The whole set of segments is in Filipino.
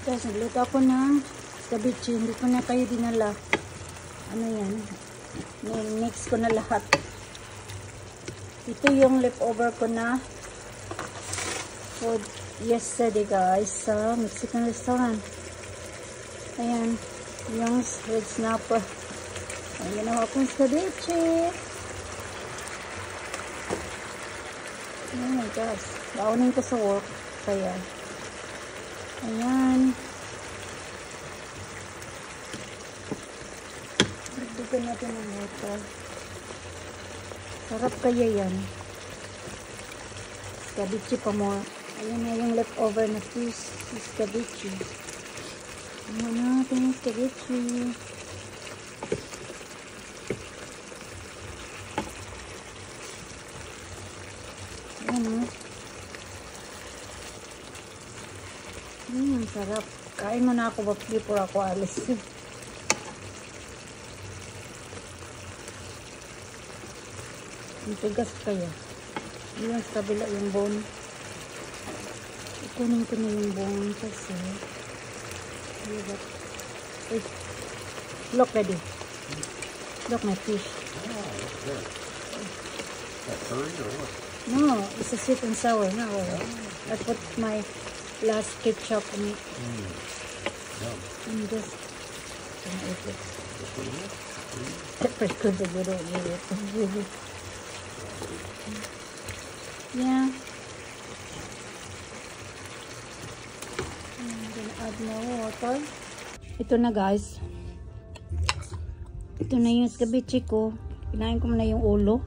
Guys, nagluto ako ng ceviche. Hindi ko na kayo dinala. Ano yan? Mix ko na lahat. Ito yung leftover ko na food yesterday guys sa Mexican restaurant. Ayan. Yung red snapper. Ayan, ginawa kong ceviche. Oh my gosh. Baunin ko sa work. Kaya. Ayan. Dagdagan natin ng water. Sarap kaya yan. Ceviche pa mo. Ayan na yung leftover na fish. Ceviche. Ayan natin yung ceviche. Ayan o. Sarap. Kain mo na ako before ako alis. Ang tigas kaya. Yung sa kabila yung bone. Ikunin ko na yung bone kasi look ready. Look my fish. No, it's a sweet and sour. No, I put my last ketchup in it. And just gonna eat it. Pepper's good, but you don't need it. Yeah. I'm gonna add more water. Ito na guys. Ito na yung ceviche ko. Kinain ko muna yung ulo.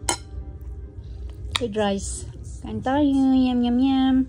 With rice. Kain tayo. Yum, yum, yum.